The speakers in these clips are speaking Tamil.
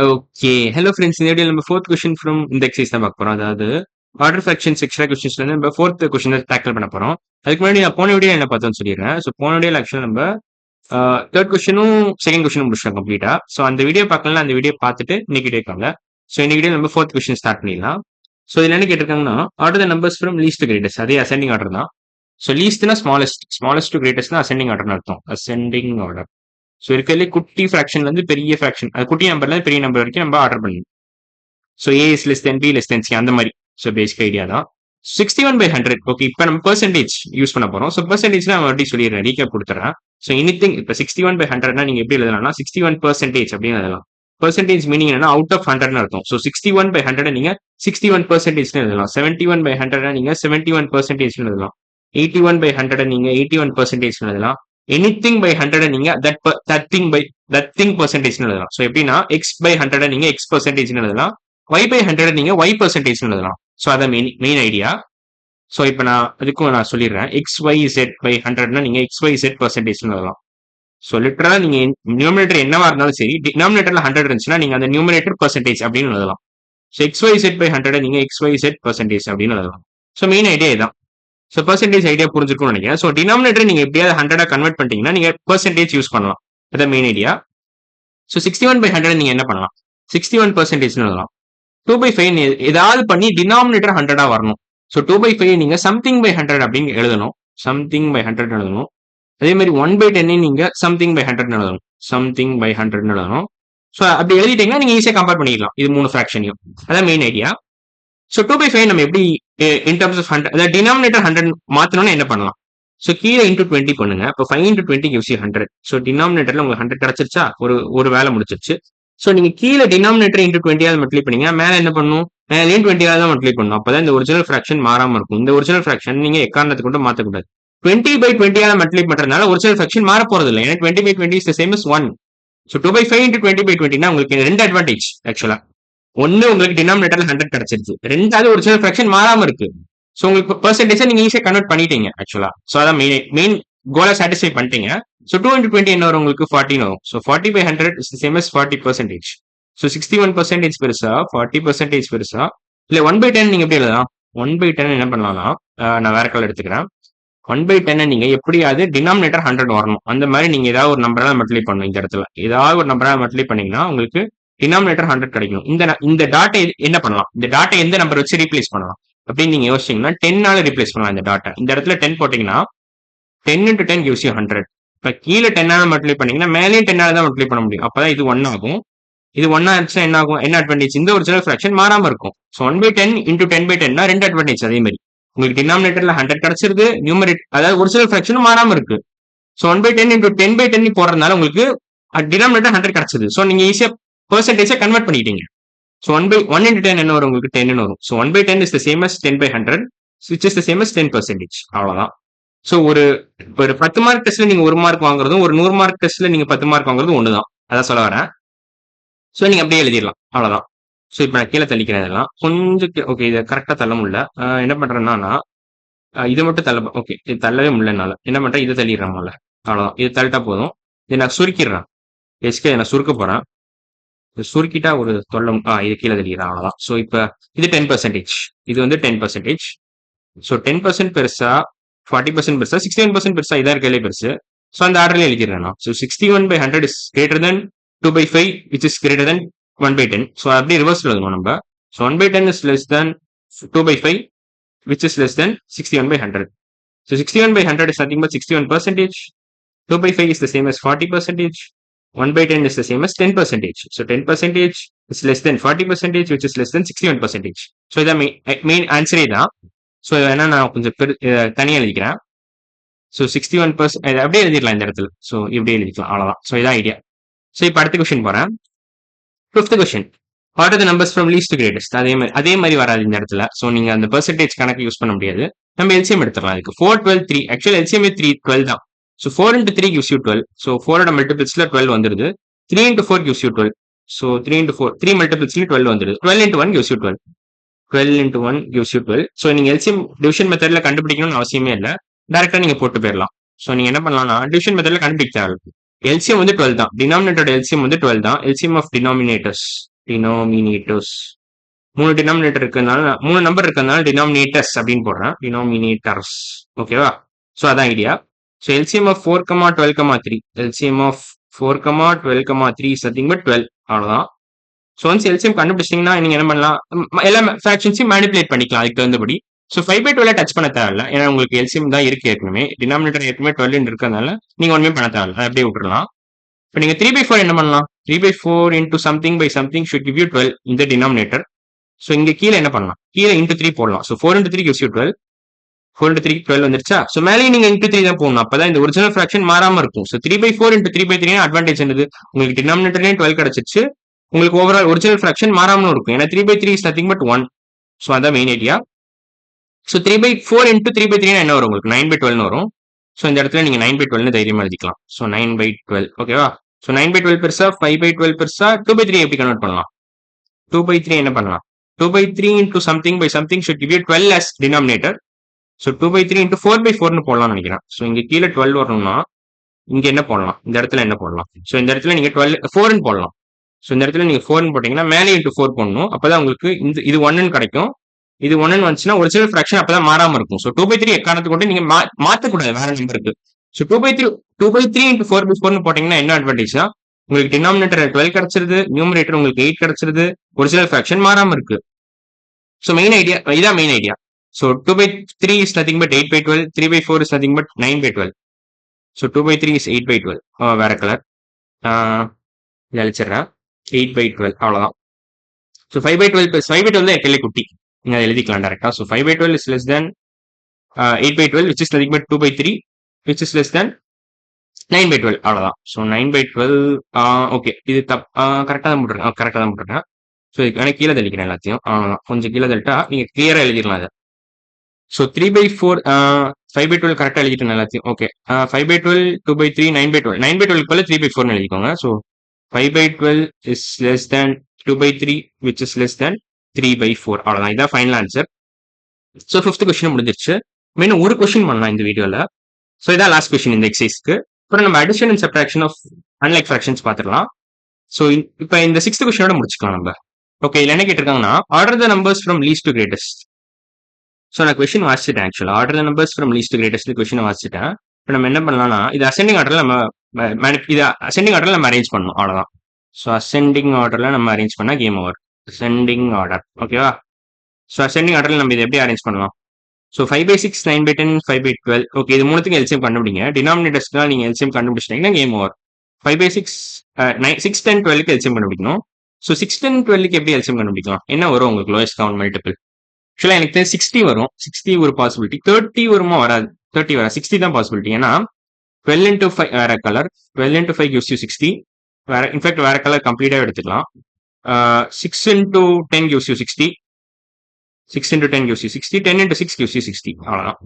ஓகே. Hello friends. இந்த வீடியோல நம்ம 4த் கொஸ்டின் ஃப்ரம் இந்த எக்ஸர்சைஸ் தான் பார்க்க போறோம். அதாவது ஆர்டர் ஃபிராக்ஷன்ஸ் எக்ஸ்ட்ரா கொஸ்டின்ஸ்ல நம்ம 4த் கொஸ்டின் டேக்கிள் பண்ண போறோம். அதுக்கு முன்னாடி நான் போன வீடியோ என்ன பார்த்தோம்னு சொல்லிடுறேன். ஸோ போன வீடியோல ஆக்சுவலா நம்ம 3rd கொஸ்டினும் செகண்ட் கொஸ்டினும் முடிச்சிட்டோம் கம்ப்ளீட்டா. ஸோ அந்த வீடியோ பார்க்கலாம், அந்த வீடியோ பார்த்துட்டு இன்னைக்கு வீடியோ வாங்க. ஸோ இந்த வீடியோ நம்ம 4th கொஸ்டின் ஸ்டார்ட் பண்ணிடலாம். ஸோ இதுல என்ன கேட்டிருக்காங்கன்னா order the numbers from least to greatest. அதே அசெண்டிங் ஆர்டர் தான். ஸோ லீஸ்ட்னா ஸ்மாலஸ்ட் டு கிரேட்டஸ்ட்னா அசெண்டிங் ஆர்டர்னு அர்த்தம். Ascending order. ஸோ இருக்கிறதுலே குட்டி ஃபிராக்ஷன்ல இருந்து பெரிய ஃபிராக்ஷன், அது குட்டி நம்பர்ல இருந்து பெரிய நம்பர் வரைக்கும் நம்ம ஆர்டர் பண்ணணும். So A is less than B less than C அந்த மாதிரி. ஸோ பேசிக் ஐடியா தான். 61/100. ஓகே, இப்போ நம்ம பெர்சன்டேஜ் யூஸ் பண்ண போறோம். ஸோ பெர்சன்டேஜ் நான் மறுபடியும் சொல்லிடுறேன், ரீகேப் கொடுத்துறேன். ஸோ எனிதிங் இப்போ 61/100 நீங்க எப்படி எழுதலாம்னா 61% அப்படின்னு எழுதலாம். பெர்சன்டேஜ் மீனிங் என்னன்னா அவுட் ஆஃப் 100 அர்த்தம். ஸோ 61/100 நீங்க 61% எழுதலாம். 71/100 நீங்க 71% எழுதலாம். 81/100 நீங்க 81% எழுதலாம். எனிதிங் பை 100 நீங்க தட் திங் பெர்சன்டேஜ் எழுதலாம். ஸோ எப்படின்னா எக்ஸ் பை 100 நீங்க எக்ஸ் பெர்சன்டேஜ் எழுதலாம். ஒய் பை 100 நீங்க ஒய் பெர்சன்டேஜ் எழுதலாம். ஸோ அதான் மெயின் ஐடியா. ஸோ இப்போ நான் சொல்லிடுறேன். எக்ஸ் ஒய் செட் பை 100 நீங்க எக்ஸ் ஒய் செட் பெர்சன்டேஜ் எழுதலாம். ஸோ லிட்டரலா நீங்க நியூமினேட்டர் என்னவா இருந்தாலும் சரி, டினாமினேட்டர்ல 100 இருந்துச்சுன்னா நீங்க அந்த நியூமினேட்டர் பெர்சன்டேஜ் அப்படின்னு எழுதலாம். So X Y set by 100 நீங்க எக்ஸ் ஒய் செட் பெர்சன்டேஜ் அப்படின்னு எழுதலாம். ஸோ மெயின் ஐடியா இதான். ஸோ பெர்சன்டேஜ் ஐடியா புரிஞ்சிருக்கும்னு நினைக்கிறேன். ஸோ டினாமினேட்டர் நீங்க எப்படியாவது 100 கன்வெர்ட் பண்ணிட்டீங்கன்னா நீங்க பெர்சன்டேஜ் யூஸ் பண்ணலாம். அதான் மெயின் ஐடியா. ஸோ 61/100 நீங்க என்ன பண்ணலாம்? 61% எழுதலாம். 2/5 ஏதாவது பண்ணி டினாமினேட்டர் 100 வரணும். ஸோ 2/5 நீங்க சம்திங் பை 100 அப்படின்னு எழுதணும். சம்திங் பை 100 எழுதணும். அதே மாதிரி 1/10 நீங்க சம்திங் பை 100 எழுதணும். சம்திங் பை 100 எழுதணும். ஸோ அப்படி எழுதிட்டீங்கன்னா நீங்க ஈஸியா கம்பேர் பண்ணிக்கலாம் இது 3 ஃபிராக்ஷனையும். அதான் மெயின் ஐடியா. ஸோ 2/5 நம்ம எப்படி இன் டர்ம்ஸ் ஆஃப் 100, அதாவது டினாமினேட்டர் 100 மாத்தணும்னா என்ன பண்ணலாம்? ஸோ கீழே இன்டூ 20 பண்ணுங்க. இப்போ 5 into 20 gives you 100. ஸோ டினாமினேட்டர்ல உங்களுக்கு 100 கிடைச்சிருச்சா? ஒரு வேலை முடிச்சிருச்சு. ஸோ நீங்க கீழே டினாமினேட்டர் இன்டூ 20 மல்டிப்ளை பண்ணீங்க, மேல என்ன பண்ணும்? மேலேயும் 20 தான் மல்டிப்ளை பண்ணும். அப்பதான் இந்த ஒரிஜினல் ஃபிராக்ஷன் மாறாம இருக்கும். இந்த ஒரிஜினல் ஃபிராக்ஷன் நீங்க எக்காரணத்தை கொண்டு மாத்தக்கூடாது. 20/20 மல்டிப்ளை பண்றதுனால ஒரிஜினல் ஃபிராக்ஷன் மாற போறது இல்லை. ஏன்னா 20/20 is the same as 1. So 2/5 into 20/20 உங்களுக்கு ரெண்டு அட்வான்டேஜ் ஆக்சுவலா. ஒன்னு உங்களுக்கு டினாமினேட்டர்ல 100 கிடைச்சிருச்சு. ரெண்டாவது ஒரிஜினல் ஃபிராக்ஷன் மாறாம இருக்கு. ஸோ உங்களுக்கு பெர்சன்டேஜ் நீங்க ஈஸியா கன்வெர்ட் பண்ணிட்டீங்க ஆக்சுவலா. ஸோ அதான் மெயின் கோலை சாட்டிஸ்ஃபை பண்ணிட்டீங்க. ஸோ 2 into 20 என்ன வரும்? உங்களுக்கு 14 வரும். So 40/100 is the same as 40%. So 61% பெருசா 40% பெருசா இல்ல 1/10 நீங்க எப்படி எழுதலாம்? 1/10 என்ன பண்ணலாம்னா நான் வேற கலர் எடுத்துக்கிறேன். 1/10 நீங்க எப்படியாவது டினாமினேட்டர் 100 வரணும். அந்த மாதிரி நீங்க ஏதாவது ஒரு நம்பரால மல்டிப்ளை பண்ணணும். இந்த இடத்துல ஏதாவது ஒரு நம்பரால மல்டிப்ளை பண்ணீங்கன்னா உங்களுக்கு டினாமினேட்டர் 100 கிடைக்கும். இந்த டாட்டை என்ன பண்ணலாம்? இந்த டாட்டை எந்த நம்பர் வச்சு ரீப்ளேஸ் பண்ணலாம் அப்படின்னு நீங்க யோசிச்சீங்கன்னா 10 ரீப்ளேஸ் பண்ணலாம். இந்த டாட்டை இந்த இடத்துல 10 போட்டீங்கன்னா 10 into 10 gives you 100. இப்ப கீழே 10 மல்டிப்ளை பண்ணீங்கன்னா மேலேயும் 10 தான் மல்டிப்ளை பண்ண முடியும். அப்பதான் இது 1 ஆகும். இது 1 ஆச்சுன்னா என்ன ஆகும்? என்ன அட்வான்டேஜ்? இந்த ஒரிஜினல் ஃபிராக்ஷன் மாறாம இருக்கும். ஸோ 1/10 into 10/10 ரெண்டு அட்வான்டேஜ். அதே மாதிரி உங்களுக்கு டினாமினேட்டர்ல 100 கிடைச்சிருக்கு, நியூமரேட்டர் அதாவது ஒரிஜினல் ஃபிராக்ஷனும் மாறாம இருக்கு. ஸோ 1/10 into 10/10 போடுறதுனால உங்களுக்கு டினாமினேட்டர் 100 கிடைச்சது. ஸோ நீங்க ஈஸியா பெர்சன்டேஜை கன்வெர்ட் பண்ணிட்டீங்க. ஸோ 1 into 10 என்ன வரும்? உங்களுக்கு 10 வரும். So 1/10 is the same as 10/100, which is the same as 10%. அவ்வளவுதான். ஸோ ஒரு 10 மார்க் டெஸ்ட்ல நீங்க 1 மார்க் வாங்குறதும், ஒரு 100 மார்க் டெஸ்ட்ல நீங்க 10 மார்க் வாங்குறதும் ஒண்ணுதான். அதான் சொல்ல வரேன். ஸோ நீங்க அப்படியே எழுதிடலாம். அவ்வளவுதான். ஸோ இப்போ நான் கீழே தள்ளிக்கிறேன். இதெல்லாம் கொஞ்சம் ஓகே, இதை கரெக்டா தள்ள முடியல. என்ன பண்றேன்னா இதை மட்டும் தள்ள. ஓகே, இது தள்ளவே முடியலனால என்ன பண்றேன்? இதை தள்ளிடுறேன் முதல்ல. அவ்வளவுதான். இது தள்ளிட்டா போதும். இதை நான் சுருக்கிடுறேன். எஸ்கே நான் சுருக்க போறேன். சுருக்கிட்டா ஒரு இது கீழே தள்ளிடுறேன். அவ்வளவுதான். ஸோ இப்போ இது 10%. இது வந்து 10%. ஸோ 10% பெருசா 40% பெருசா 61% பெருசா? இதான் இருக்கலே பெருசு. ஸோ அந்த ஆர்டர்ல எழுதிடுறேன் நான். So 61/100 is greater than 2/5 which is greater than 1/10. So அப்படியே ரிவர்ஸ் எழுதணும் நம்ம. So 1/10 is less than 2/5 which is less than 61/100. So 61/100 is nothing but 61%. 2/5 is the same as 40%. 1/10 is the same as 10%. So 10% is less than 40%, which is less than 61%. So இதான் மெயின் ஆன்சரே தான். ஸோ வேணா நான் கொஞ்சம் தனியாக எழுதிக்கிறேன். ஸோ 61% அப்படியே எழுதிடலாம் இந்த இடத்துல. ஸோ இப்படி எழுதிக்கலாம். அவ்வளோதான். ஸோ இதான் ஐடியா. ஸோ இப்போ அடுத்த கொஸ்டின் போறேன். 5th question. What are the numbers from least to greatest? அதே மாதிரி வராது இந்த இடத்துல. ஸோ நீங்க அந்த பெர்சன்டேஜ் கணக்கு யூஸ் பண்ண முடியாது. நம்ம எல்சிஎம் எடுத்துக்கலாம். அதுக்கு 4, 12, 3. ஆக்சுவலி எல்சிஎம் 12 தான். So 4 into 3 gives you 12. So 4ஓட மல்டிபிள்ஸ்ல 12 வந்துருது. 3 into 4 gives you 12. So 3 into 4 3 மல்டிபிள்ஸ்ல 12 வந்துருது. 12 into 1 gives you 12. 12 into 1 gives you 12. So நீங்க எல்சிஎம் டிவிஷன் மெத்தட்ல கண்டுபிடிக்கணும்னு அவசியமே இல்லை. டேரக்டா நீங்க போட்டு போயிடலாம். ஸோ நீங்க என்ன பண்ணலாம்னா டிவிஷன் மெத்தட்ல கண்டுபிடிக்க தேவை. எல்சிஎம் வந்து 12 தான். டினாமினேட்டரோட எல்சிஎம் வந்து 12 தான். எல்சிஎம் ஆஃப் டினாமினேட்டர்ஸ் 3 டினாமினேட்டர் இருக்கிறதுனால 3 நம்பர் இருக்கிறதுனால டினாமினேட்டர்ஸ் அப்படின்னு போடுறேன். டினாமினேட்டர்ஸ் ஓகேவா? ஸோ அதான் idea. So LCM of 4,12,3 LCM of 4,12,3 is nothing but 12 அவ்வளோதான். ஸோ ஒன்ஸ் எல்சிஎம் கண்டுபிடிச்சிங்கன்னா நீங்க என்ன பண்ணலாம், எல்லா ஃபிராக்ஷன்ஸையும் மேனிபுலேட் பண்ணிக்கலாம் அதுக்கு தகுந்தபடி. ஸோ 5/12 டச் பண்ண தேவையில்ல, ஏன்னா உங்களுக்கு எல்சிஎம் தான் இருக்கு ஏற்கனவே, டினாமினேட்டர் ஏற்கனவே 12 இருக்கிறதுனால நீங்க ஒன்றுமே பண்ண தேவையில்ல, அப்படியே விட்டுறலாம். இப்போ நீங்க 3/4 என்ன பண்ணலாம், 3/4 into something by something should give you 12 இந்த டினாமினேட்டர். ஸோ இங்க கீழே என்ன பண்ணலாம், கீழே இன்டூ 3 போடலாம். So 4 into 3 gives you 12. 4 into 3 12 வந்துருச்சா? ஸோ மேலேயும் நீங்க இன்டூ 3 தான் போடணும், அப்பதான் இந்த ஒரிஜினல் ஃபிராக்ஷன் மாறாம இருக்கும். ஸோ 3/4 into 3/3 அட்வான்டேஜ் என்னது, உங்களுக்கு டினாமினேட்டர்லயும் 12 கிடைச்சிச்சு, உங்களுக்கு ஓவரால் ஒரிஜினல் ஃபிராக்ஷன் மாறாமலும் இருக்கும், ஏன்னா 3/3 இஸ் நத்திங் பட் 1. ஸோ அதான் மெயின் ஐடியா. ஸோ 3/4 into 3/3 என்ன வரும், உங்களுக்கு 9/12 வரும். ஸோ இந்த இடத்துல நீங்க 9/12 தைரியமா எழுதிக்கலாம். ஸோ 9/12 ஓகேவா? ஸோ 9/12 பெருசா, 5/12 பெருசா, 2/3 எப்படி கன்வெர்ட் பண்ணலாம், 2/3 என்ன பண்ணலாம், 2/3 into something by something should give you 12 as denominator. So 2/3 into 4/4 போடலாம்னு நினைக்கிறேன். ஸோ இங்க கீழே 12 வரணும்னா இங்க என்ன போடலாம், இந்த இடத்துல என்ன போடலாம், ஸோ இந்த இடத்துல நீங்க 4 போடலாம். ஸோ இந்த இடத்துல நீங்க 4 போட்டீங்கன்னா மேலே இன்ட்டு 4 போடணும், அப்பதான் உங்களுக்கு இது 1 கிடைக்கும். இது 1 வந்துச்சுன்னா ஒரிஜினல் ஃபிராக்ஷன் அப்பதான் மாறாம இருக்கும். ஸோ 2/3 எக்காரணத்தை கொண்டு நீங்க மாத்தக்கூடாது வேற நம்பருக்கு. ஸோ 2/3 into 4/4 போட்டீங்கன்னா என்ன அட்வான்டேஜ்னா, உங்களுக்கு டினாமினேட்டர் 12 கிடைச்சிருது, நியூமரேட்டர் உங்களுக்கு 8 கிடைச்சிருது, ஒரிஜினல் ஃபிராக்ஷன் மாறாம இருக்கு. ஸோ மெயின் ஐடியா இதான் main idea. So 2/3 is nothing but 8/12, 3/4 is nothing but 9/12. So 2/3 is 8/12. வேற கலர் இதை அழிச்சிடுறேன். 8/12 அவ்வளவுதான். ஸோ 5/12 பிளஸ் 5/12 தான் எக்கலே குட்டி, நீங்க அதை எழுதிக்கலாம் டேரக்டா. So 5/12 is less then 8/12 which is nothing but 2/3 which is less than 9/12 அவ்வளவுதான். ஸோ 9/12 ஓகே, இது கரெக்டாக தான் போட்டுருக்கேன், கரெக்டாக தான் போட்டுருக்கேன். ஸோ இதுக்கான கீழே தள்ளிக்கிறேன் எல்லாத்தையும், அவ்வளோதான். கொஞ்சம் கீழே தள்ளிட்டா நீங்க கிளியரா எழுதிடலாம் அதை. ஸோ 3/4 5/12 கரெக்டாக எழுதிட்டேன் எல்லாத்தையும். ஓகே, 5/12 2/3 9/12 9/12 போல 3/4 எழுதிக்கோங்க. So 5/12 is less than 2/3 which is less than 3/4 அவ்வளோதான். இதான் final answer. So 5th question முடிஞ்சிருச்சு. மெயினாக ஒரு கொஸ்டின் பண்ணலாம் இந்த வீடியோல. ஸோ இதான் லாஸ்ட் கொஸ்டின் இந்த எக்ஸசைஸ்க்கு. அப்புறம் நம்ம addition and subtraction of unlike fractions பார்த்துடலாம். ஸோ இப்போ இந்த 6th கொஸ்டினோட முடிச்சுக்கலாம் நம்ம. ஓகே, இதுல என்ன கேட்டிருக்காங்கன்னா, order the numbers from least to greatest. So நான் கொஸ்டின் வாசிச்சிட்டேன் actually. Order the numbers from least to greatest question வாசிச்சிட்டேன். இப்போ நம்ம என்ன பண்ணலாம்னா, இது அசெண்டிங் ஆர்டர்ல நம்ம அரேஞ்ச் பண்ணணும், அவ்வளோதான். ஸோ அசெண்டிங் ஆர்டர்ல நம்ம அரேஞ்ச் பண்ணா கேம் ஓவர். அசெண்டிங் ஆர்டர் ஓகேவா? ஸோ அசெண்டிங் ஆர்டர்ல நம்ம இதை எப்படி அரேஞ்ச் பண்ணலாம்? ஸோ 5/6 9/10 5/12 ஓகே, இது மூணுத்துக்கும் எல்சிஎம் கண்டுபிடிங்க. டினாமினேட்டர்ஸ்க்கு நீங்க எல்சிஎம் கண்டுபிடிச்சிட்டீங்கன்னா கேம் ஓவர். 5/6 6 10 12க்கு எல்சிஎம் கண்டுபிடிக்கணும். ஸோ 6 10 12க்கு எப்படி எல்சிஎம் கண்டுபிடிக்கலாம், என்ன வரும் உங்களுக்கு லோயஸ்ட் கவுண்ட் மல்டிபிள்? ஆக்சுவலா எனக்கு 60 வரும். 60 ஒரு பாசிபிலிட்டி. 30 வருமா, வராது. 30 வரா, 60 தான் பாசிபிலிட்டி. ஏன்னா 12 into 5 வேற கலர், 12 into 5 gives you 60. வேற இன்ஃபேக்ட் வேற கலர் கம்ப்ளீட்டா எடுத்துக்கலாம். 6 into 10 gives you 60. 6 into 10 gives you 60. 10 into 6 gives you 60 அவ்வளவுதான்.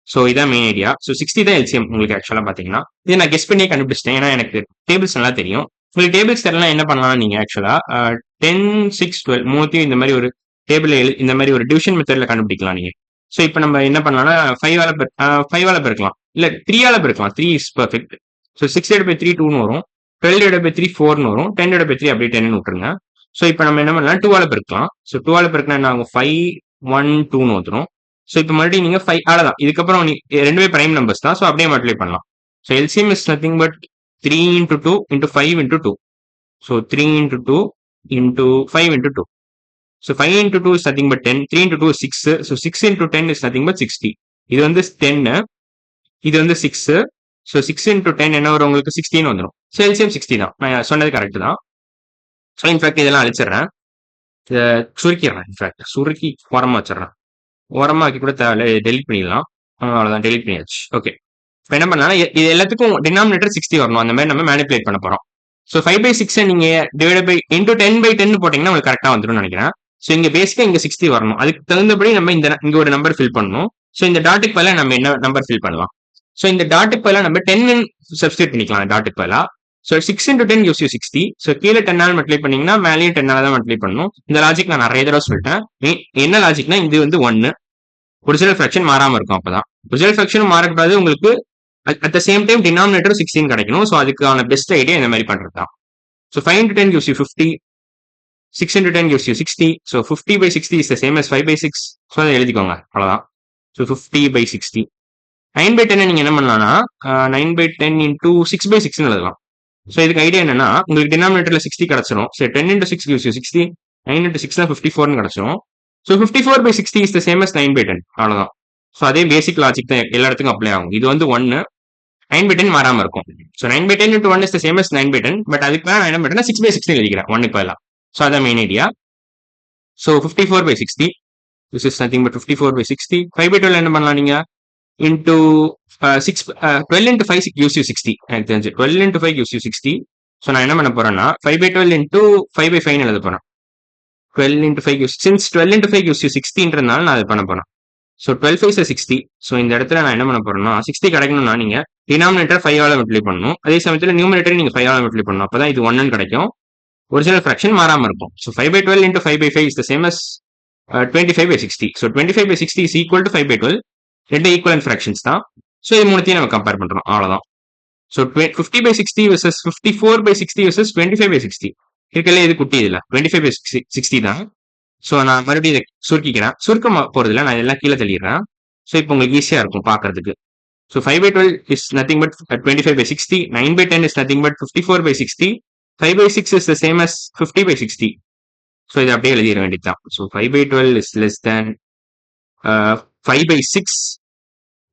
ஸோ இதான் மெயின் ஐடியா. ஸோ 60 தான் எல்சிஎம் உங்களுக்கு ஆக்சுவலா பாத்தீங்கன்னா. இதை நான் கெஸ் பண்ணியே கண்டுபிடிச்சிட்டேன், ஏன்னா எனக்கு டேபிள்ஸ் நல்லா தெரியும். உங்களுக்கு டேபிள்ஸ் தெரியலாம் என்ன பண்ணலாம் நீங்க ஆக்சுவலா 10 6 12 மூணுத்தையும் இந்த மாதிரி ஒரு டேபிள் இந்த மாதிரி ஒரு டிவிஷன் மெத்தட்ல கண்டுபிடிக்கலாம் நீங்க. ஸோ இப்போ நம்ம என்ன பண்ணலாம்னா 5ஆல பெருக்கலாம், இல்ல 3ஆல பெருக்கலாம். 3 இஸ் பர்ஃபெக்ட். ஸோ 6/3 2ன்னு வரும், 12/3 4ன்னு வரும், 10/3 அப்படியே 10ன்னு விட்டுருங்க. ஸோ இப்போ நம்ம என்ன பண்ணலாம், 2ஆல பெருக்கலாம். ஸோ 2ஆல பெருக்கினா என்ன ஆகும், 5 1 2ன்னு வந்துடும். ஸோ இப்போ மறுபடியும் நீங்க 5 அவ்வளோதான். இதுக்கப்புறம் ரெண்டுமே பிரைம் நம்பர்ஸ் தான், ஸோ அப்படியே மல்டிப்ளை பண்ணலாம். So LCM is nothing but 3 into 2 into 5 into 2. So 3 into 2 into 5 into 2. So 5 into 2 is nothing but 10. 3 into 2 is 6. So 6 into 10 is nothing but 60. இது வந்து 10, இது வந்து 6. So 6 into 10 என்ன வரும் உங்களுக்கு, 16 வந்துடும். ஸோ எல்சிஎம் 60 தான், நான் சொன்னது கரெக்ட் தான். ஸோ இன்ஃபேக்ட் இதெல்லாம் அழிச்சிடுறேன், இதை சுருக்கிடுறேன். இன்ஃபேக்ட் சுருக்கி ஓரமா வச்சிடறேன். ஓரமா ஆக்கி கூட தேவை, டெலிட் பண்ணிடலாம். அவ்வளோதான், டெலிட் பண்ணியாச்சு. ஓகே, இப்போ என்ன பண்ணலாம், இது எல்லாத்துக்கும் டினாமினேட்டர் 60 வரணும், அந்த மாதிரி நம்ம மேனிபுலேட் பண்ண போறோம். ஸோ 5/6 நீங்க டிவைட் பை இன்டூ 10/10 போட்டீங்கன்னா உங்களுக்கு கரெக்டா வந்துடும் நினைக்கிறேன். ஸோ இங்க பேசிக்கா இங்க 60 வரணும், அதுக்கு தகுந்தபடி நம்ம இங்க ஒரு நம்பர் ஃபில் பண்ணணும். ஸோ இந்த டாட்டுக்கு பதிலாக நம்ம என்ன நம்பர் ஃபில் பண்ணலாம், ஸோ இந்த டாட்டுக்கு பதிலாக நம்ம 10 சப்ஸ்டியூட் பண்ணிக்கலாம் டாட்டுக்கு பதிலாக. So 6 into 10 gives you 60. So கீழே 10ஆல் மல்டிப்ளை பண்ணீங்கன்னா மேலேயும் 10ஆல தான் மல்டிப்ளை பண்ணணும். இந்த லாஜிக் நான் நிறைய தடவை சொல்லிட்டேன். என்ன லாஜிக்னா, இது வந்து 1 ஒரிஜினல் ஃபிராக்ஷன் மாறாம இருக்கும், அப்பதான் ஒரிஜினல் ஃபிராக்ஷன் மாறக்கூடாது உங்களுக்கு. At the same time denominator 16 கிடைக்கணும். ஸோ அதுக்கான பெஸ்ட் ஐடியா இந்த மாதிரி பண்றது தான். So 5 into 10 gives you 50. 6 into 10 gives you 60. So 50 by 60 is the same as 5 by 6. So அதை எழுதிக்கோங்க அவ்வளோதான். So 50 by 60. 9 by 10 நீங்க என்ன பண்ணலாம்னா 9 by 10 into 6 by 6 எழுதலாம். ஸோ இதுக்கு ஐடியா என்னன்னா உங்களுக்கு டினாமினேட்டர்ல 60 கிடைச்சிரும். So 10 into 6 gives you 60. 9 into 6 54 கிடைச்சிரும். So 54 by 60 is the same as 9 by 10 அவ்வளோதான். ஸோ அதே பேசிக் லாஜிக் தான் எல்லா இடத்துக்கும் அப்ளை ஆகும். இது வந்து 1 9 by 10 மாறாம இருக்கும். So 9 by 10 into 1 is the same as 9 by 10. But அதுக்கு நான் என்ன பண்றேன்னா 6 by 16 எழுதிக்கிறேன் 1க்கு பதிலா. ஸோ அதான் main idea. So 54 by 60. This is nothing but 54 by 60. 5 by 12 என்ன பண்ணலாம் நீங்க into 12 into 5 gives you 60. எனக்கு தெரிஞ்சு 12 into 5 gives you 60. ஸோ நான் என்ன பண்ண போறேன்னா 5 by 12 into 5 by 5 எழுத போறேன். 12 into 5 gives, since 12 into 5 gives you 60ன்றதுனால நான் அதை பண்ண போறேன். ஸோ 12 5 60. ஸோ இந்த இடத்துல நான் என்ன பண்ண போறேன்னா 60 கிடைக்கணும்னா நீங்க டினாமினேட்டர் 5 ஆல மல்டிப்ளை பண்ணணும். அதே சமயத்தில் நியூமரேட்டர் நீங்க 5 ஆல மல்டிப்ளை பண்ணணும். அப்பதான் இது 1 கிடைக்கும். ஒரிஜினல் ஃபிராக்ஷன் மாறாம இருக்கும். So 5 by 12 into 5 by 5 is the same as 25 by 60. So 25 by 60 is equal to 5 by 12. ரெண்டு ஈக்குவலன்ட் ஃபிராக்ஷன்ஸ் தான். ஸோ இது மூணுத்தையும் நம்ம கம்பேர் பண்றோம் அவ்வளவுதான். So 50 by 60 versus 54 by 60 versus 25 by 60 இருக்கல இது குட்டி இதுல 25 by 60 தான். ஸோ நான் மறுபடியும் இதை சுருக்கிக்கிறேன். சுருக்க போறதுல நான் எல்லாம் கீழே தள்ளிடுறேன். ஸோ இப்போ உங்களுக்கு ஈஸியா இருக்கும் பாக்குறதுக்கு. So 5 by 12 is nothing but 25 by 60. 9 by 10 is nothing but 54 by 60. 5 by 6 is the same as 50 by 60. So இதை அப்படியே எழுதிட வேண்டியதுதான். So 5 by 12 is less than 5 by 6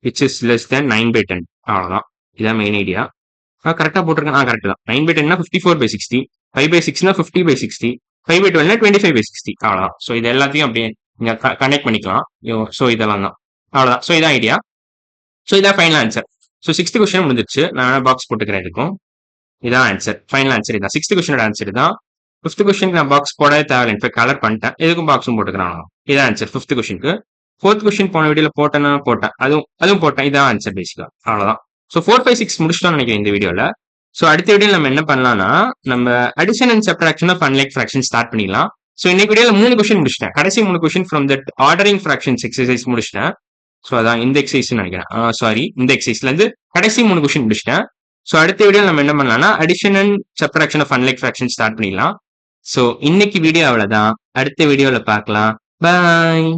which is less than 9 by 10. அவ்வளவுதான். இதான் மெயின் ஐடியா. கரெக்டா போட்டிருக்கேன். கரெக்ட் தான். 9 by 10 54 by 60. 5 by 6 50 by 60. 5 by 12 25 by 60. அவ்வளவுதான். ஸோ இது எல்லாத்தையும் அப்படியே நீங்க கனெக்ட் பண்ணிக்கலாம். ஸோ இதெல்லாம் தான் அவ்வளவுதான். ஸோ இதான் ஐடியா. ஸோ இதான் final answer. So 6th question முடிஞ்சிருச்சு. நான் பாக்ஸ் போட்டுக்கிறேன் இதுக்கும். இதான் ஆன்சர். ஃபைனல் ஆன்சர் இதான். 6th கொஸ்டினோட ஆன்சர் தான். 5th கொஸ்டினுக்கு நான் பாக்ஸ் போடவே தேவையில்லை. இன்ஃபேக்ட் கலர் பண்ணிட்டேன். இதுக்கும் பாக்ஸும் போட்டுக்கிறேன். இதான் ஆன்சர் 5th கொஸ்டினுக்கு. 4th கொஸ்டின் போன வீடியோல போட்டேன். அதுவும் போட்டேன். இதான் ஆன்சர் பேசிக்கா. அவ்வளவுதான். ஸோ 4 5 6 முடிச்சிட்டோம்னு நினைக்கிறேன் இந்த வீடியோல. ஸோ அடுத்த வீடியோ நம்ம என்ன பண்ணலாம்னா நம்ம addition and subtraction of unlike fraction start பண்ணிடலாம். ஸோ இன்னைக்கு வீடியோல 3 கொஸ்டின் முடிச்சிட்டேன். கடைசி 3 question from that ordering fractions exercise முடிச்சிட்டேன். ஸோ அதான் இந்த எக்ஸசைஸ் நினைக்கிறேன். சாரி, இந்த எக்ஸசைஸ்ல இருந்து கடைசி 3 கொஸ்டின் முடிச்சிட்டேன். ஸோ அடுத்த வீடியோ நம்ம என்ன பண்ணலாம்னா addition and subtraction of unlike fraction start பண்ணிடலாம். ஸோ இன்னைக்கு வீடியோ அவ்வளவுதான். அடுத்த வீடியோல பார்க்கலாம். பாய்.